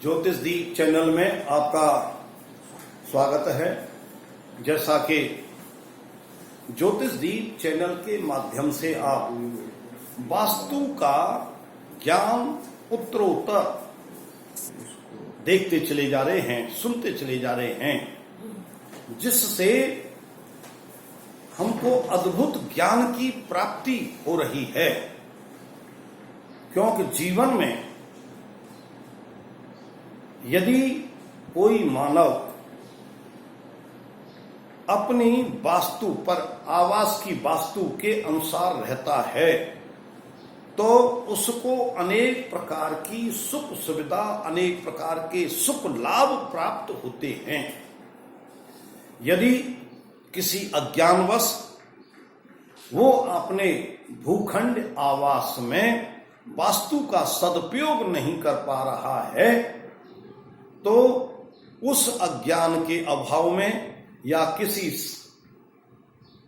ज्योतिष दीप चैनल में आपका स्वागत है। जैसा कि ज्योतिष दीप चैनल के माध्यम से आप वास्तु का ज्ञान उत्तरोत्तर देखते चले जा रहे हैं, सुनते चले जा रहे हैं, जिससे हमको अद्भुत ज्ञान की प्राप्ति हो रही है। क्योंकि जीवन में यदि कोई मानव अपनी वास्तु पर, आवास की वास्तु के अनुसार रहता है तो उसको अनेक प्रकार की सुख सुविधा, अनेक प्रकार के सुख लाभ प्राप्त होते हैं। यदि किसी अज्ञानवश वो अपने भूखंड आवास में वास्तु का सदुपयोग नहीं कर पा रहा है तो उस अज्ञान के अभाव में या किसी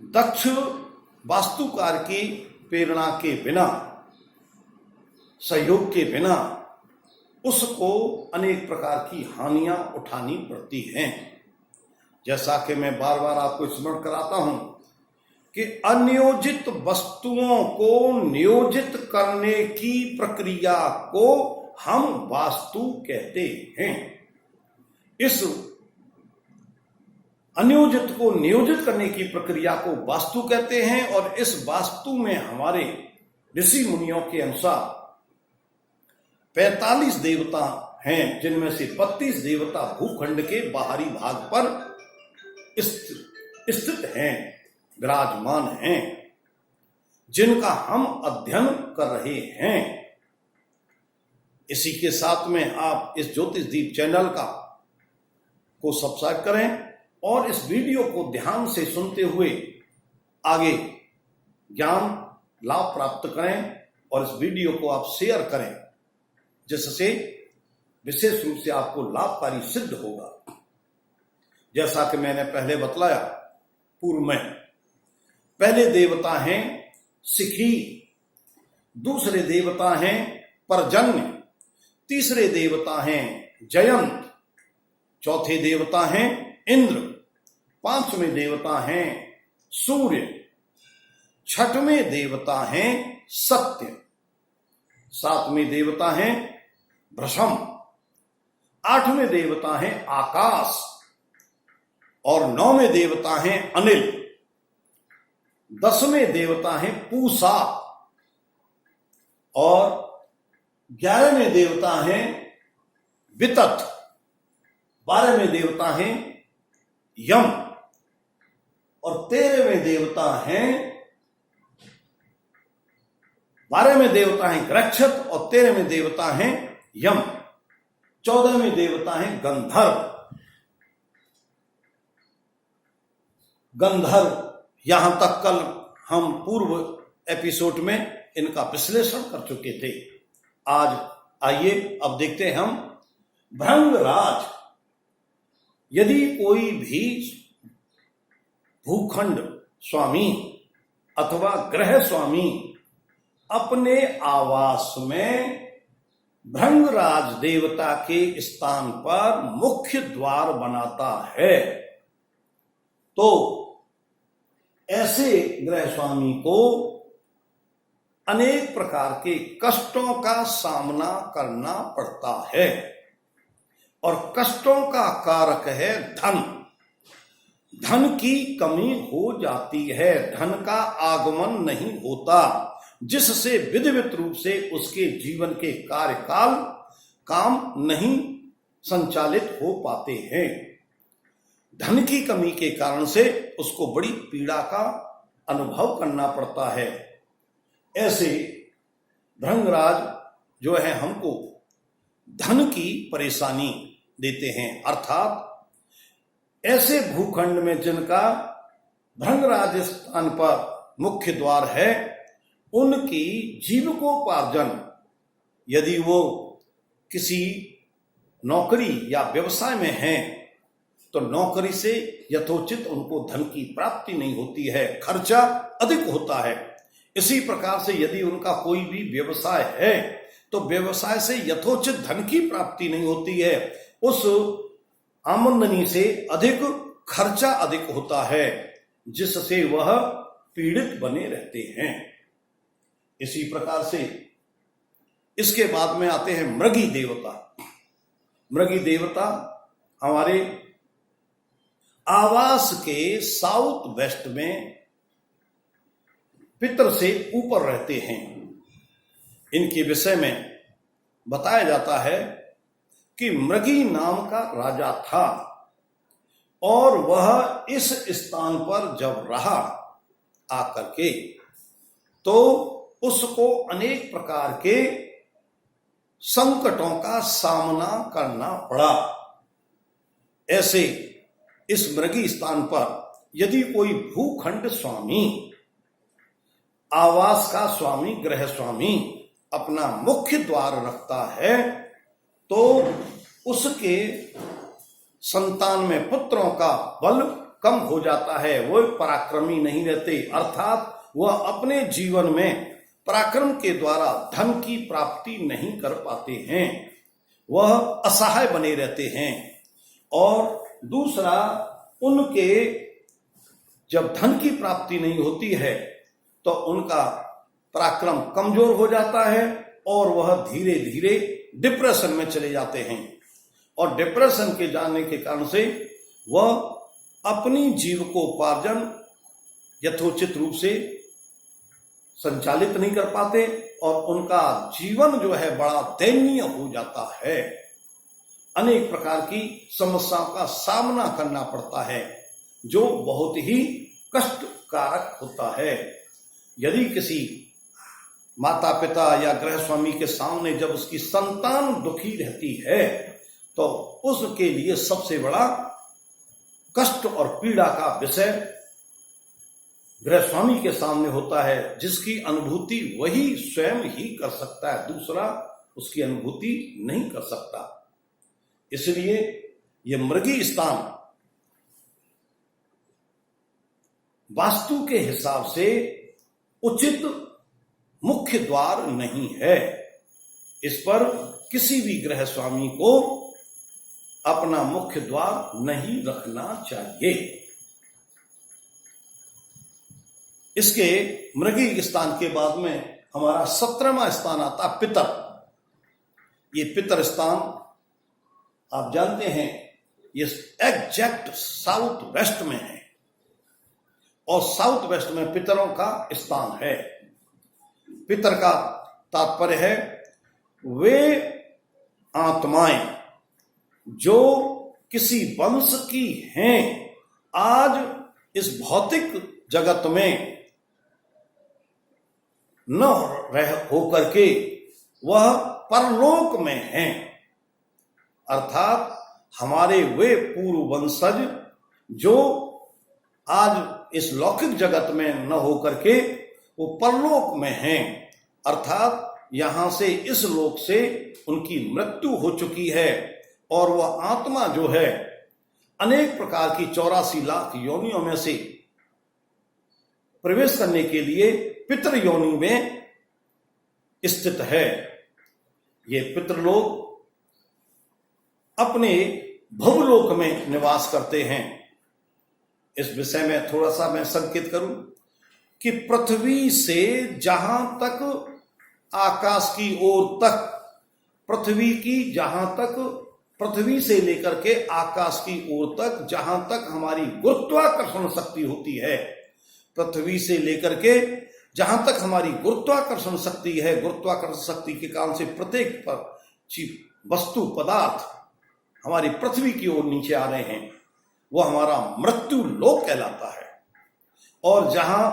दक्ष वास्तुकार की प्रेरणा के बिना, सहयोग के बिना उसको अनेक प्रकार की हानियां उठानी पड़ती हैं। जैसा कि मैं बार बार आपको स्मरण कराता हूं कि अनियोजित वस्तुओं को नियोजित करने की प्रक्रिया को हम वास्तु कहते हैं। इस अनियोजित को नियोजित करने की प्रक्रिया को वास्तु कहते हैं और इस वास्तु में हमारे ऋषि मुनियों के अनुसार 45 देवता हैं, जिनमें से 32 देवता भूखंड के बाहरी भाग पर स्थित हैं, विराजमान हैं, जिनका हम अध्ययन कर रहे हैं। इसी के साथ में आप इस ज्योतिष दीप चैनल को सब्सक्राइब करें और इस वीडियो को ध्यान से सुनते हुए आगे ज्ञान लाभ प्राप्त करें और इस वीडियो को आप शेयर करें, जिससे विशेष रूप से आपको लाभकारी सिद्ध होगा। जैसा कि मैंने पहले बतलाया पूर्व में, पहले देवता हैं शिखी, दूसरे देवता हैं पर्जन्य, तीसरे देवता हैं जयंत, चौथे देवता हैं इंद्र, पांचवें देवता हैं सूर्य, छठवें देवता हैं सत्य, सातवें देवता हैं भ्रशम, आठवें देवता हैं आकाश और नौवें देवता हैं अनिल, 10वें देवता हैं पूषा और 11वें देवता हैं वितत, 12वें देवता हैं यम और 13वें देवता हैं, 12वें देवता हैं गृक्षत और 13वें देवता हैं यम, 14वें देवता हैं गंधर्व। यहां तक कल हम पूर्व एपिसोड में इनका विश्लेषण कर चुके थे। आज आइए अब देखते हैं हम भृंगराज। यदि कोई भी भूखंड स्वामी अथवा ग्रह स्वामी अपने आवास में भृंगराज देवता के स्थान पर मुख्य द्वार बनाता है तो ऐसे ग्रह स्वामी को अनेक प्रकार के कष्टों का सामना करना पड़ता है और कष्टों का कारक है धन। धन की कमी हो जाती है, धन का आगमन नहीं होता, जिससे विधिवत रूप से उसके जीवन के कार्यकाल काम नहीं संचालित हो पाते हैं। धन की कमी के कारण से उसको बड़ी पीड़ा का अनुभव करना पड़ता है। ऐसे भृंगराज जो है हमको धन की परेशानी देते हैं, अर्थात ऐसे भूखंड में जिनका भृंगराज स्थान पर मुख्य द्वार है, उनकी जीविकोपार्जन, यदि वो किसी नौकरी या व्यवसाय में हैं तो नौकरी से यथोचित उनको धन की प्राप्ति नहीं होती है, खर्चा अधिक होता है। इसी प्रकार से यदि उनका कोई भी व्यवसाय है तो व्यवसाय से यथोचित धन की प्राप्ति नहीं होती है, उस आमदनी से अधिक खर्चा अधिक होता है, जिससे वह पीड़ित बने रहते हैं। इसी प्रकार से इसके बाद में आते हैं मृगी देवता। मृगी देवता हमारे आवास के साउथ वेस्ट में पितर से ऊपर रहते हैं। इनके विषय में बताया जाता है कि मृगी नाम का राजा था और वह इस स्थान पर जब रहा आकर के, तो उसको अनेक प्रकार के संकटों का सामना करना पड़ा। ऐसे इस मृगी स्थान पर यदि कोई भूखंड स्वामी, आवास का स्वामी, गृह स्वामी अपना मुख्य द्वार रखता है, तो उसके संतान में पुत्रों का बल कम हो जाता है, वो पराक्रमी नहीं रहते, अर्थात वह अपने जीवन में पराक्रम के द्वारा धन की प्राप्ति नहीं कर पाते हैं, वह असहाय बने रहते हैं। और दूसरा, उनके जब धन की प्राप्ति नहीं होती है तो उनका पराक्रम कमजोर हो जाता है और वह धीरे धीरे डिप्रेशन में चले जाते हैं। और डिप्रेशन के जाने के कारण से वह अपनी जीविकोपार्जन यथोचित रूप से संचालित नहीं कर पाते और उनका जीवन जो है बड़ा दयनीय हो जाता है। अनेक प्रकार की समस्याओं का सामना करना पड़ता है, जो बहुत ही कष्टकारक होता है। यदि किसी माता पिता या गृह स्वामी के सामने जब उसकी संतान दुखी रहती है, तो उसके लिए सबसे बड़ा कष्ट और पीड़ा का विषय गृह स्वामी के सामने होता है, जिसकी अनुभूति वही स्वयं ही कर सकता है, दूसरा उसकी अनुभूति नहीं कर सकता। इसलिए ये मृगी स्थान वास्तु के हिसाब से उचित मुख्य द्वार नहीं है। इस पर किसी भी गृह स्वामी को अपना मुख्य द्वार नहीं रखना चाहिए। इसके मृगी स्थान के बाद में हमारा 17वां स्थान आता पितर। ये पितर स्थान आप जानते हैं, ये एग्जैक्ट साउथ वेस्ट में है और साउथ वेस्ट में पितरों का स्थान है। पितर का तात्पर्य है वे आत्माएं जो किसी वंश की हैं, आज इस भौतिक जगत में न रह होकर के वह परलोक में हैं, अर्थात हमारे वे पूर्व वंशज जो आज इस लौकिक जगत में न होकर के वो परलोक में हैं, अर्थात यहां से इस लोक से उनकी मृत्यु हो चुकी है और वह आत्मा जो है अनेक प्रकार की 84 लाख योनियों में से प्रवेश करने के लिए पितृ योनि में स्थित है। ये पितृलोक अपने भवलोक में निवास करते हैं। इस विषय में थोड़ा सा मैं संकेत करूं कि पृथ्वी से जहां तक आकाश की ओर तक, पृथ्वी से लेकर के आकाश की ओर तक जहां तक हमारी गुरुत्वाकर्षण शक्ति होती है, पृथ्वी से लेकर के जहां तक हमारी गुरुत्वाकर्षण शक्ति है, गुरुत्वाकर्षण शक्ति के कारण से प्रत्येक पर वस्तु पदार्थ हमारी पृथ्वी की ओर नीचे आ रहे हैं, वह हमारा मृत्यु लोक कहलाता है। और जहां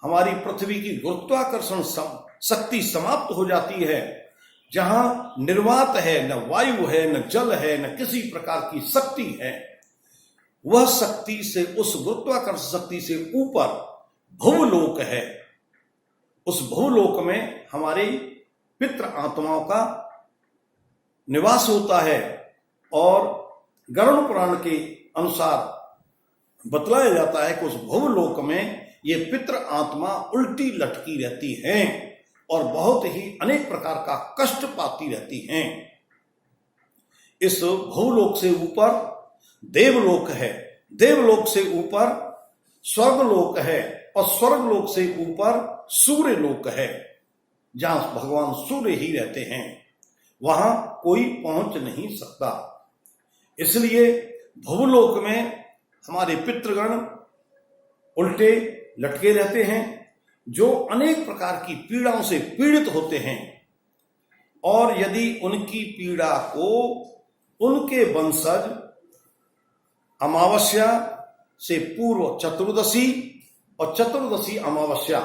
हमारी पृथ्वी की गुरुत्वाकर्षण शक्ति समाप्त हो जाती है, जहां निर्वात है, न वायु है, न जल है, न किसी प्रकार की शक्ति है, वह शक्ति से, उस गुरुत्वाकर्षण शक्ति से ऊपर भवलोक है। उस भवलोक में हमारे पितृ आत्माओं का निवास होता है और गरुड़ पुराण के अनुसार बतलाया जाता है कि उस भवलोक में ये पितृ आत्मा उल्टी लटकी रहती हैं और बहुत ही अनेक प्रकार का कष्ट पाती रहती हैं। इस भूलोक से ऊपर देवलोक है, देवलोक से ऊपर स्वर्गलोक है और स्वर्गलोक से ऊपर सूर्यलोक है, जहां भगवान सूर्य ही रहते हैं, वहां कोई पहुंच नहीं सकता। इसलिए भूलोक में हमारे पितृगण उल्टे लटके रहते हैं, जो अनेक प्रकार की पीड़ाओं से पीड़ित होते हैं, और यदि उनकी पीड़ा को उनके वंशज अमावस्या से पूर्व चतुर्दशी और चतुर्दशी अमावस्या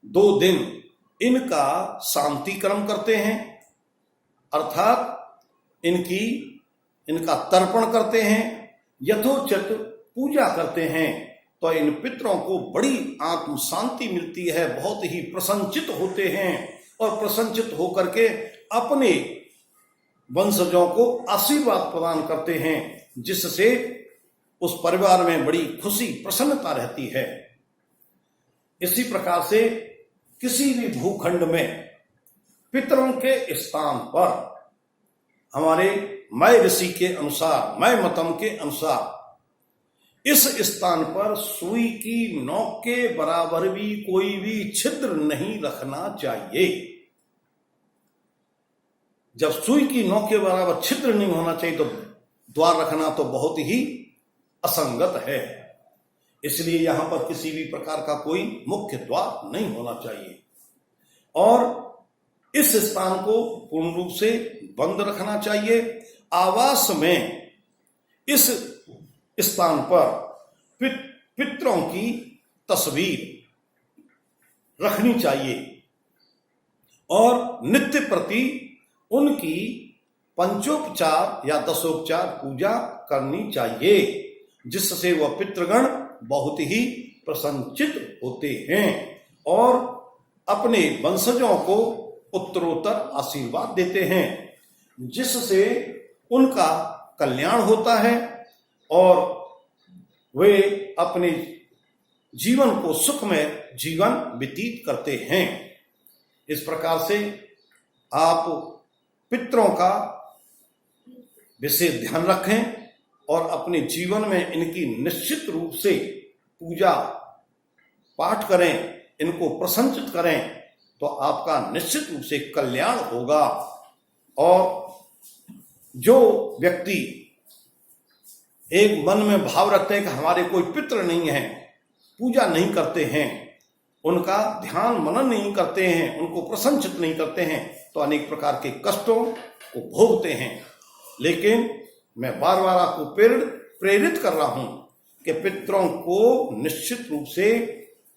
2 दिन इनका शांति कर्म करते हैं, अर्थात इनका तर्पण करते हैं, यथोचित पूजा करते हैं, तो इन पितरों को बड़ी आत्म शांति मिलती है, बहुत ही प्रसन्नचित होते हैं और प्रसन्नचित होकर के अपने वंशजों को आशीर्वाद प्रदान करते हैं, जिससे उस परिवार में बड़ी खुशी प्रसन्नता रहती है। इसी प्रकार से किसी भी भूखंड में पितरों के स्थान पर हमारे मय ऋषि के अनुसार, मय मतम के अनुसार, इस स्थान पर सुई की नोक के बराबर भी कोई भी छिद्र नहीं रखना चाहिए। जब सुई की नोक के बराबर छिद्र नहीं होना चाहिए तो द्वार रखना तो बहुत ही असंगत है। इसलिए यहां पर किसी भी प्रकार का कोई मुख्य द्वार नहीं होना चाहिए और इस स्थान को पूर्ण रूप से बंद रखना चाहिए। आवास में इस स्थान पर पितरों की तस्वीर रखनी चाहिए और नित्य प्रति उनकी पंचोपचार या दशोपचार पूजा करनी चाहिए, जिससे वह पितृगण बहुत ही प्रसन्नचित होते हैं और अपने वंशजों को उत्तरोत्तर आशीर्वाद देते हैं, जिससे उनका कल्याण होता है और वे अपने जीवन को सुखमय जीवन व्यतीत करते हैं। इस प्रकार से आप पितरों का विशेष ध्यान रखें और अपने जीवन में इनकी निश्चित रूप से पूजा पाठ करें, इनको प्रसन्नचित करें, तो आपका निश्चित रूप से कल्याण होगा। और जो व्यक्ति एक मन में भाव रखते हैं कि हमारे कोई पितृ नहीं है, पूजा नहीं करते हैं, उनका ध्यान मनन नहीं करते हैं, उनको प्रसन्नचित नहीं करते हैं, तो अनेक प्रकार के कष्टों को भोगते हैं। लेकिन मैं बार बार आपको प्रेरित कर रहा हूं कि पितरों को निश्चित रूप से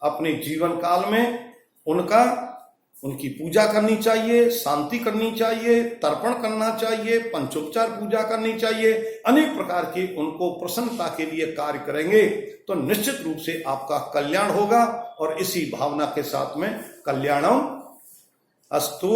अपने जीवन काल में उनकी पूजा करनी चाहिए, शांति करनी चाहिए, तर्पण करना चाहिए, पंचोपचार पूजा करनी चाहिए, अनेक प्रकार के उनको प्रसन्नता के लिए कार्य करेंगे तो निश्चित रूप से आपका कल्याण होगा। और इसी भावना के साथ में कल्याणम अस्तु।